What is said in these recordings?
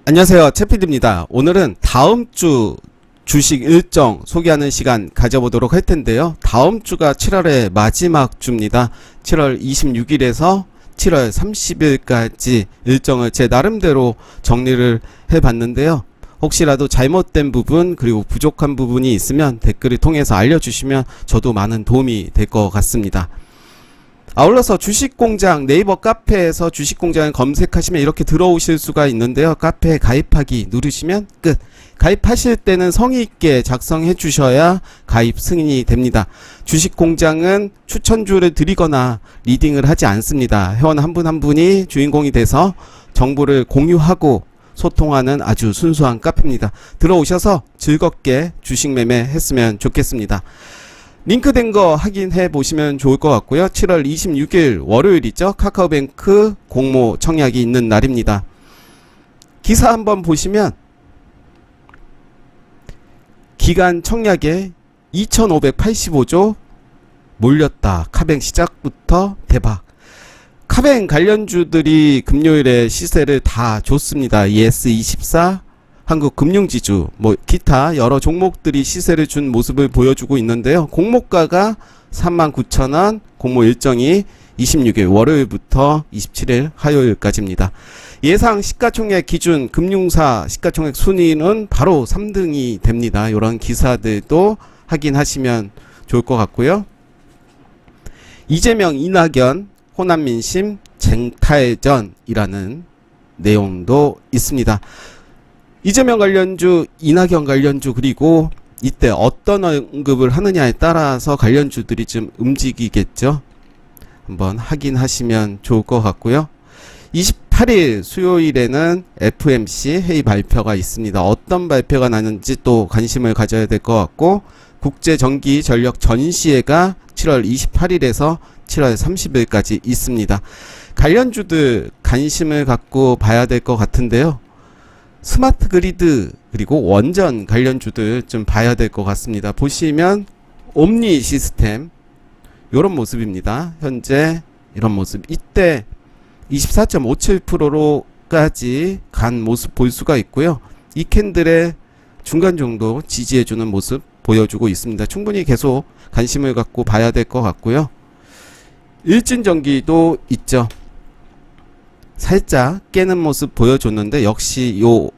안녕하세요, 채피디입니다. 오늘은 다음 주 주식 일정 소개하는 시간 가져보도록 할 텐데요. 다음 주가 7월의 마지막 주입니다. 7월 26일에서 7월 30일까지 일정을 제 나름대로 정리를 해봤는데요. 혹시라도 잘못된 부분 그리고 부족한 부분이 있으면 댓글을 통해서 알려주시면 저도 많은 도움이 될 것 같습니다. 아울러서 주식공장 네이버 카페에서 주식공장을 검색하시면 이렇게 들어오실 수가 있는데요. 카페에 가입하기 누르시면 끝. 가입하실 때는 성의있게 작성해 주셔야 가입 승인이 됩니다. 주식공장은 추천주를 드리거나 리딩을 하지 않습니다. 회원 한 분 한 분이 주인공이 돼서 정보를 공유하고 소통하는 아주 순수한 카페입니다. 들어오셔서 즐겁게 주식 매매 했으면 좋겠습니다. 링크된 거 확인해 보시면 좋을 것 같고요. 7월 26일 월요일이죠. 카카오뱅크 공모 청약이 있는 날입니다. 기사 한번 보시면 기간 청약에 2585조 몰렸다. 카뱅 시작부터 대박. 카뱅 관련주들이 금요일에 시세를 다 줬습니다. ES24 한국금융지주 기타 여러 종목들이 시세를 준 모습을 보여주고 있는데요. 공모가가 39,000원, 공모 일정이 26일 월요일부터 27일 화요일까지입니다. 예상 시가총액 기준 금융사 시가총액 순위는 바로 3등이 됩니다. 이런 기사들도 확인하시면 좋을 것 같고요. 이재명, 이낙연, 호남민심, 쟁탈전이라는 내용도 있습니다. 이재명 관련주, 이낙연 관련주, 그리고 이때 어떤 언급을 하느냐에 따라서 관련주들이 좀 움직이겠죠. 한번 확인하시면 좋을 것 같고요. 28일 수요일에는 FMC 회의 발표가 있습니다. 어떤 발표가 나는지 또 관심을 가져야 될 것 같고, 국제전기전력 전시회가 7월 28일에서 7월 30일까지 있습니다. 관련주들 관심을 갖고 봐야 될 것 같은데요. 스마트 그리드 그리고 원전 관련주들 좀 봐야 될 것 같습니다. 보시면 옴니 시스템 이런 모습입니다. 현재 이런 모습, 이때 24.57%로까지 간 모습 볼 수가 있고요. 이 캔들의 중간 정도 지지해주는 모습 보여주고 있습니다. 충분히 계속 관심을 갖고 봐야 될 것 같고요. 일진전기도 있죠. 살짝 깨는 모습 보여줬는데 역시 요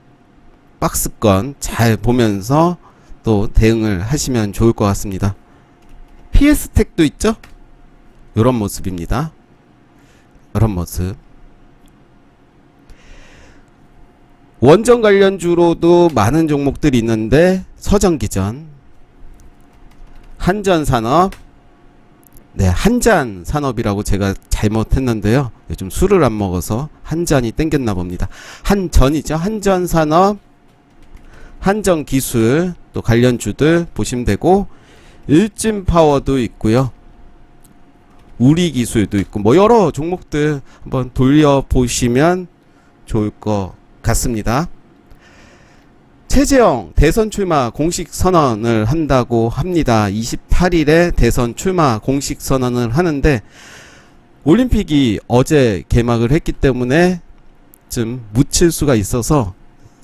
박스권 잘 보면서 또 대응을 하시면 좋을 것 같습니다. PS텍도 있죠? 이런 모습입니다. 이런 모습. 원전 관련주로도 많은 종목들이 있는데 서전기전, 한전산업, 한잔산업이라고 제가 잘못했는데요. 요즘 술을 안 먹어서 한잔이 땡겼나 봅니다. 한전이죠. 한전산업, 한전기술 또 관련주들 보시면 되고, 일진파워도 있고요. 우리기술도 있고 여러 종목들 한번 돌려보시면 좋을 것 같습니다. 최재형 대선 출마 공식 선언을 한다고 합니다. 28일에 대선 출마 공식 선언을 하는데, 올림픽이 어제 개막을 했기 때문에 좀 묻힐 수가 있어서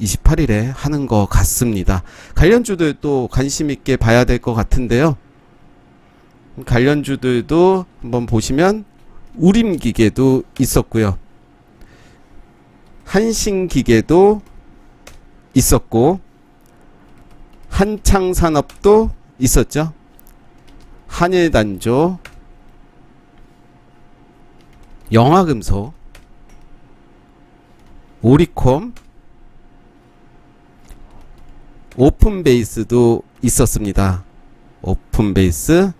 28일에 하는 것 같습니다. 관련주들 또 관심 있게 봐야 될 것 같은데요. 관련주들도 한번 보시면 우림기계도 있었고요. 한신기계도 있었고, 한창산업도 있었죠. 한일단조, 영화금속, 오리콤, 오픈베이스도 있었습니다. 오픈베이스,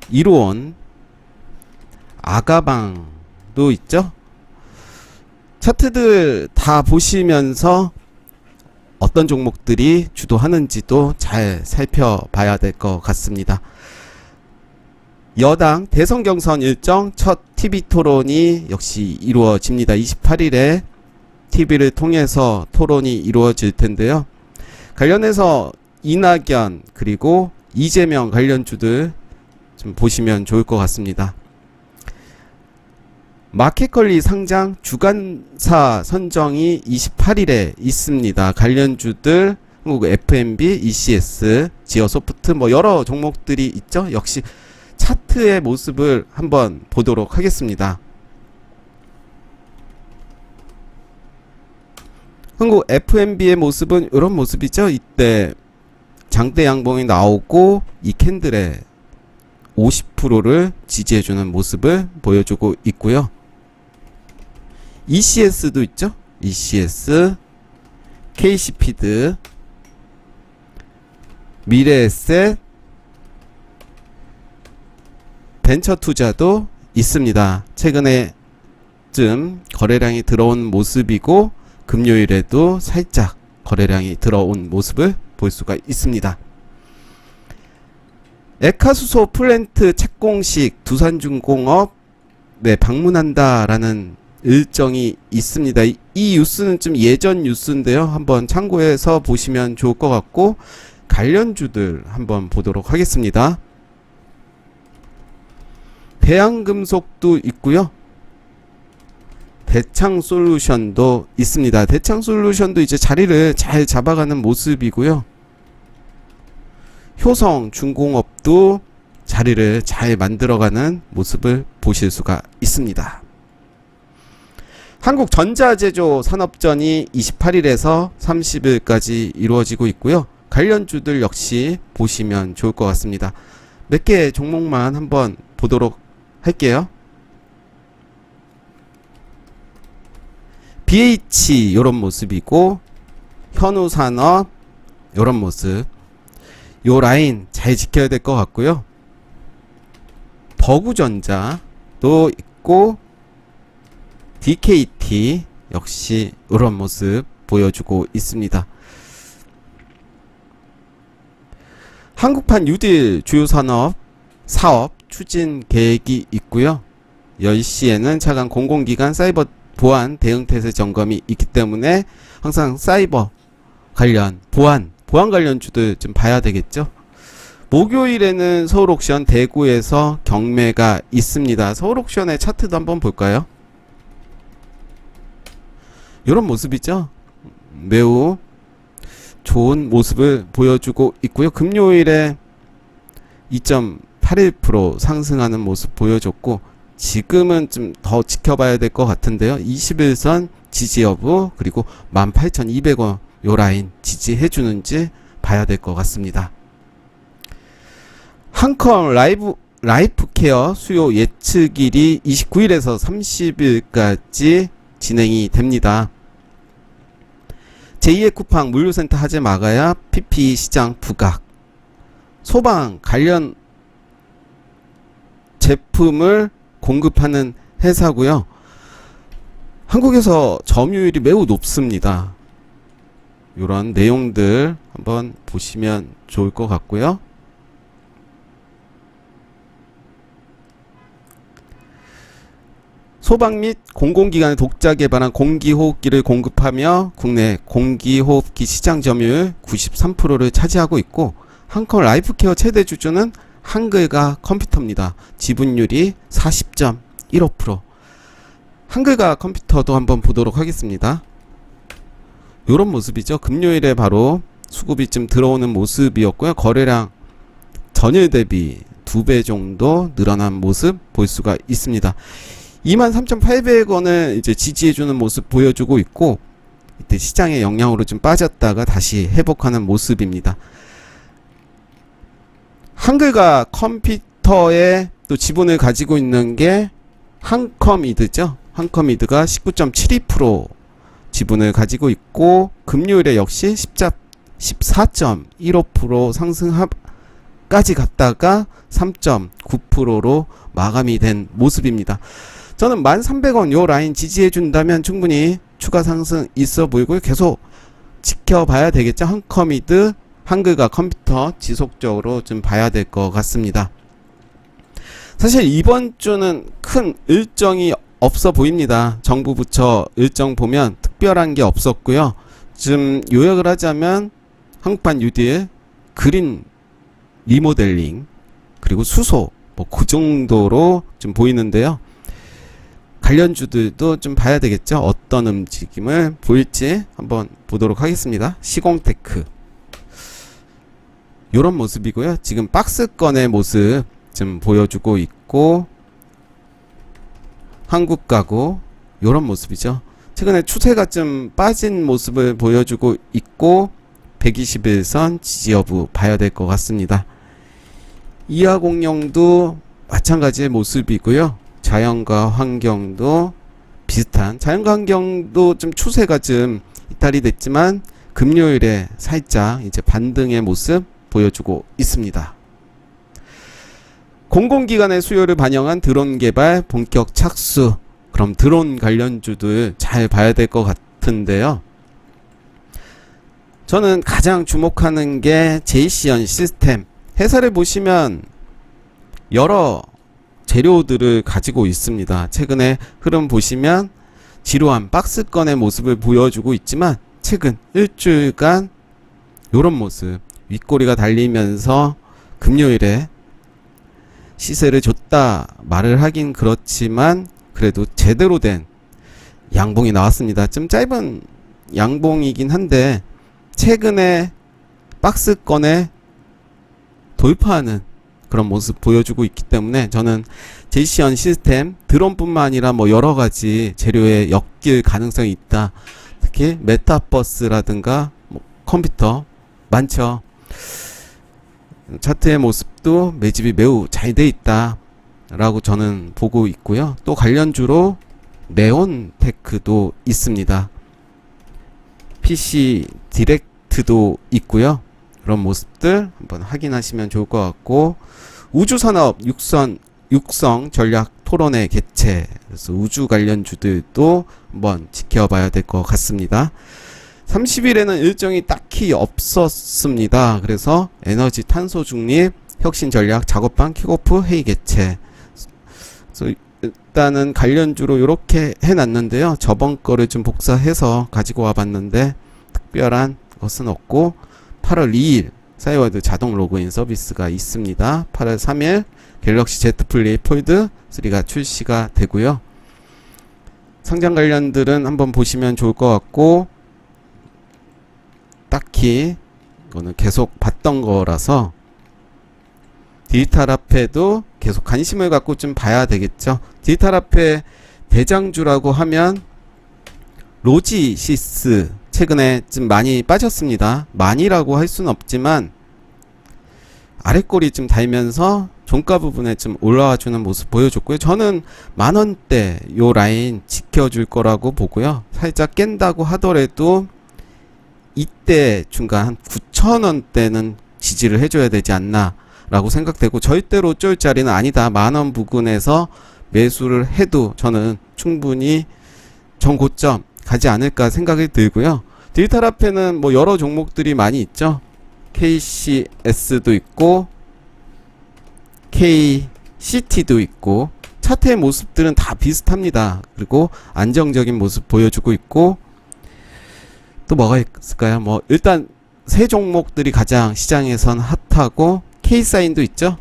이로원, 아가방도 있죠. 차트들 다 보시면서 어떤 종목들이 주도하는지도 잘 살펴봐야 될 것 같습니다. 여당 대선 경선 일정 첫 TV 토론이 역시 이루어집니다. 28일에 TV를 통해서 토론이 이루어질 텐데요. 관련해서 이낙연 그리고 이재명 관련주들 좀 보시면 좋을 것 같습니다. 마켓컬리 상장 주간사 선정이 28일에 있습니다. 관련주들 한국 F&B, ECS, 지어소프트 뭐 여러 종목들이 있죠. 역시 차트의 모습을 한번 보도록 하겠습니다. 한국 F&B의 모습은 이런 모습이죠. 이때 장대 양봉이 나오고 이 캔들에 50%를 지지해주는 모습을 보여주고 있고요. ECS도 있죠. ECS, KC피드, 미래에셋, 벤처투자도 있습니다. 최근에 좀 거래량이 들어온 모습이고 금요일에도 살짝 거래량이 들어온 모습을 볼 수가 있습니다. 에카수소 플랜트 착공식 두산중공업 방문한다라는 일정이 있습니다. 이 뉴스는 좀 예전 뉴스인데요. 한번 참고해서 보시면 좋을 것 같고 관련주들 한번 보도록 하겠습니다. 대한금속도 있고요. 대창솔루션도 있습니다. 대창솔루션도 이제 자리를 잘 잡아가는 모습이고요. 효성중공업도 자리를 잘 만들어가는 모습을 보실 수가 있습니다. 한국전자제조 산업전이 28일에서 30일까지 이루어지고 있고요. 관련주들 역시 보시면 좋을 것 같습니다. 몇 개 종목만 한번 보도록 할게요. BH 요런 모습이고 현우산업 요런 모습, 요 라인 잘 지켜야 될 것 같고요. 버구전자도 있고 DKT 역시 이런 모습 보여주고 있습니다. 한국판 뉴딜 주요 산업 사업 추진 계획이 있고요. 10시에는 차관 공공기관 사이버 보안 대응태세 점검이 있기 때문에 항상 사이버 관련 보안 관련주들 좀 봐야 되겠죠. 목요일에는 서울옥션 대구에서 경매가 있습니다. 서울옥션의 차트도 한번 볼까요? 이런 모습이죠. 매우 좋은 모습을 보여주고 있고요. 금요일에 2.81% 상승하는 모습 보여줬고 지금은 좀 더 지켜봐야 될 것 같은데요. 21선 지지 여부 그리고 18,200원 요 라인 지지해주는지 봐야 될 것 같습니다. 한컴 라이프케어 수요 예측일이 29일에서 30일까지 진행이 됩니다. 제2의 쿠팡 물류센터 하재 막아야 PPE 시장 부각. 소방 관련 제품을 공급하는 회사고요. 한국에서 점유율이 매우 높습니다. 이런 내용들 한번 보시면 좋을 것 같고요. 소방 및 공공기관의 독자 개발한 공기호흡기를 공급하며 국내 공기호흡기 시장 점유율 93%를 차지하고 있고 한컴 라이프케어 최대 주주는 한글과 컴퓨터입니다. 지분율이 40.15%. 한글과 컴퓨터도 한번 보도록 하겠습니다. 요런 모습이죠. 금요일에 바로 수급이 좀 들어오는 모습이었고요. 거래량 전일 대비 2배 정도 늘어난 모습 볼 수가 있습니다. 23,800원을 이제 지지해주는 모습 보여주고 있고 이때 시장의 영향으로 좀 빠졌다가 다시 회복하는 모습입니다. 한글과 컴퓨터에 또 지분을 가지고 있는 게 한컴이드죠. 한컴이드가 19.72% 지분을 가지고 있고 금요일에 역시 14.15% 상승까지 갔다가 3.9%로 마감이 된 모습입니다. 저는 1,300원 요 라인 지지해준다면 충분히 추가 상승 있어 보이고 계속 지켜봐야 되겠죠. 한컴이드 한글과 컴퓨터 지속적으로 좀 봐야 될 것 같습니다. 사실 이번 주는 큰 일정이 없어 보입니다. 정부 부처 일정 보면 특별한 게 없었고요. 좀 요약을 하자면 한국판 뉴딜, 그린 리모델링, 그리고 수소 뭐 그 정도로 좀 보이는데요. 관련주들도 좀 봐야 되겠죠. 어떤 움직임을 보일지 한번 보도록 하겠습니다. 시공테크 요런 모습이고요. 지금 박스권의 모습 좀 보여주고 있고, 한국가구 요런 모습이죠. 최근에 추세가 좀 빠진 모습을 보여주고 있고, 121선 지지 여부 봐야 될 것 같습니다. 이하공룡도 마찬가지의 모습이고요. 자연과 환경도 비슷한, 자연과 환경도 좀 추세가 좀 이탈이 됐지만 금요일에 살짝 이제 반등의 모습 보여주고 있습니다. 공공기관의 수요를 반영한 드론 개발 본격 착수. 그럼 드론 관련주들 잘 봐야 될 것 같은데요. 저는 가장 주목하는 게 제이시언 시스템. 회사를 보시면 여러 재료들을 가지고 있습니다. 최근에 흐름 보시면 지루한 박스권의 모습을 보여주고 있지만 최근 일주일간 이런 모습, 윗꼬리가 달리면서 금요일에 시세를 줬다 말을 하긴 그렇지만 그래도 제대로 된 양봉이 나왔습니다. 좀 짧은 양봉이긴 한데 최근에 박스권에 돌파하는 그런 모습 보여주고 있기 때문에 저는 제이시언 시스템 드론뿐만 아니라 뭐 여러가지 재료에 엮일 가능성이 있다. 특히 메타버스라든가 뭐 컴퓨터 많죠. 차트의 모습도 매집이 매우 잘 돼 있다 라고 저는 보고 있고요. 또 관련주로 네온테크도 있습니다. PC 디렉트도 있고요. 그런 모습들 한번 확인하시면 좋을 것 같고, 우주산업 육성 전략 토론회 개최, 그래서 우주 관련주들도 한번 지켜봐야 될 것 같습니다. 30일에는 일정이 딱히 없었습니다. 그래서 에너지 탄소 중립 혁신 전략 작업반 킥오프 회의 개최. 그래서 일단은 관련주로 이렇게 해놨는데요. 저번 거를 좀 복사해서 가지고 와봤는데 특별한 것은 없고, 8월 2일 싸이월드 자동 로그인 서비스가 있습니다. 8월 3일 갤럭시 Z 플립 폴드 3가 출시가 되고요. 상장 관련들은 한번 보시면 좋을 것 같고, 딱히 이거는 계속 봤던 거라서 디지털 화폐도 계속 관심을 갖고 좀 봐야 되겠죠. 디지털 화폐 대장주라고 하면 로지시스 최근에 좀 많이 빠졌습니다. 많이라고 할 수는 없지만 아랫골이 좀 달면서 종가 부분에 좀 올라와 주는 모습 보여줬고요. 저는 만원대 요 라인 지켜줄 거라고 보고요. 살짝 깬다고 하더라도 이때 중간 한 9,000원대는 지지를 해줘야 되지 않나 라고 생각되고, 절대로 쫄 자리는 아니다. 만원 부근에서 매수를 해도 저는 충분히 전고점 가지 않을까 생각이 들고요. 디지털 화폐는 뭐 여러 종목들이 많이 있죠. KCS도 있고 KCT도 있고 차트의 모습들은 다 비슷합니다. 그리고 안정적인 모습 보여주고 있고, 또 뭐가 있을까요? 뭐 일단 세 종목들이 가장 시장에선 핫하고, K사인도 있죠.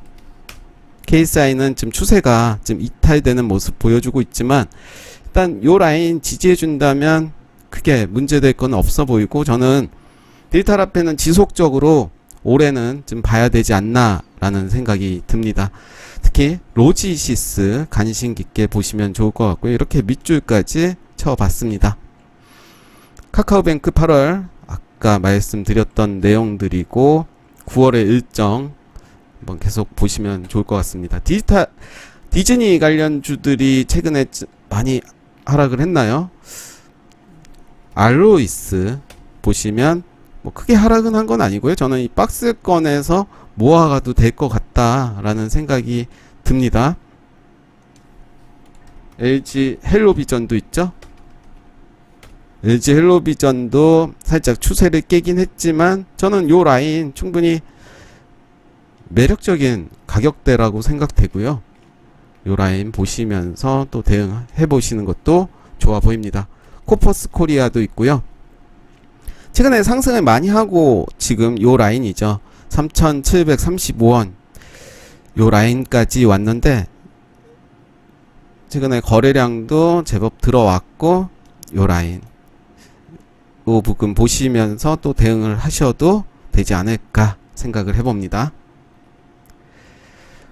K사인은 지금 추세가 좀 이탈되는 모습 보여주고 있지만 일단 요 라인 지지해준다면 크게 문제될 건 없어 보이고, 저는 디지털 화폐는 지속적으로 올해는 좀 봐야 되지 않나 라는 생각이 듭니다. 특히 로지시스 관심 깊게 보시면 좋을 것 같고요. 이렇게 밑줄까지 쳐봤습니다. 카카오뱅크 8월 아까 말씀드렸던 내용들이고, 9월의 일정 한번 계속 보시면 좋을 것 같습니다. 디즈니 관련주들이 최근에 많이 하락을 했나요? 알로이스 보시면 뭐 크게 하락은 한 건 아니고요. 저는 이 박스권에서 모아가도 될 것 같다라는 생각이 듭니다. LG 헬로비전도 있죠. LG 헬로비전도 살짝 추세를 깨긴 했지만 저는 요 라인 충분히 매력적인 가격대라고 생각되고요. 요 라인 보시면서 또 대응해 보시는 것도 좋아 보입니다. 코퍼스 코리아도 있고요. 최근에 상승을 많이 하고 지금 요 라인이죠. 3,735원 요 라인까지 왔는데 최근에 거래량도 제법 들어왔고 요 라인 요 부분 보시면서 또 대응을 하셔도 되지 않을까 생각을 해봅니다.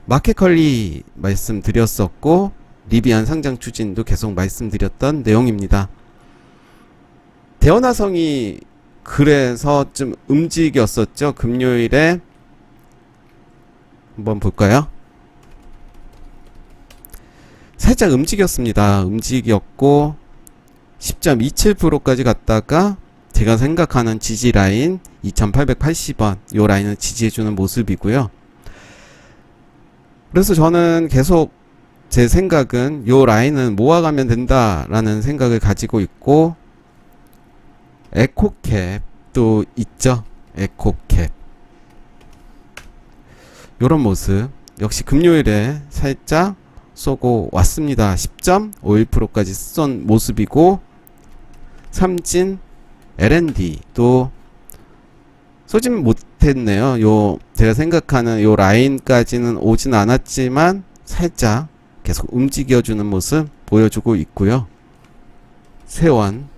마켓컬리 말씀드렸었고 리비안 상장 추진도 계속 말씀드렸던 내용입니다. 대원화성이 그래서 좀 움직였었죠. 금요일에 한번 볼까요? 살짝 움직였습니다. 움직였고 10.27%까지 갔다가 제가 생각하는 지지 라인 2880원 요 라인을 지지해주는 모습이고요. 그래서 저는 계속 제 생각은 요 라인은 모아가면 된다라는 생각을 가지고 있고 에코캡도 있죠. 에코캡 요런 모습 역시 금요일에 살짝 쏘고 왔습니다. 10.51%까지 쏜 모습이고 삼진 L&D도 쏘진 못했네요. 요 제가 생각하는 요 라인까지는 오진 않았지만 살짝 계속 움직여주는 모습 보여주고 있고요. 세원은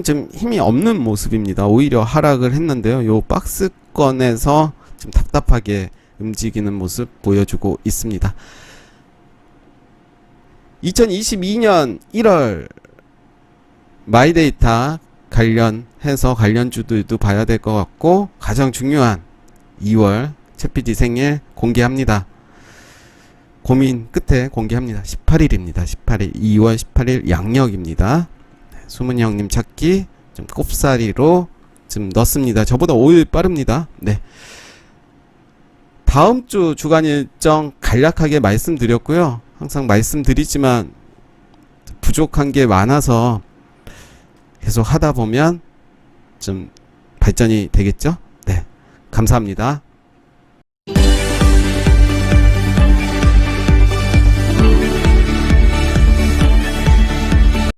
좀 힘이 없는 모습입니다. 오히려 하락을 했는데요. 요 박스권에서 좀 답답하게 움직이는 모습 보여주고 있습니다. 2022년 1월 마이데이터 관련해서 관련주들도 봐야 될 것 같고 가장 중요한 2월 최PD 생일 공개합니다. 고민 끝에 공개합니다. 18일입니다. 18일 2월 18일 양력입니다. 수문이 형님 찾기 좀 꼽사리로 좀 넣습니다. 저보다 5일 빠릅니다. 네. 다음 주 주간 일정 간략하게 말씀드렸고요. 항상 말씀드리지만 부족한 게 많아서 계속 하다 보면 좀 발전이 되겠죠? 네. 감사합니다.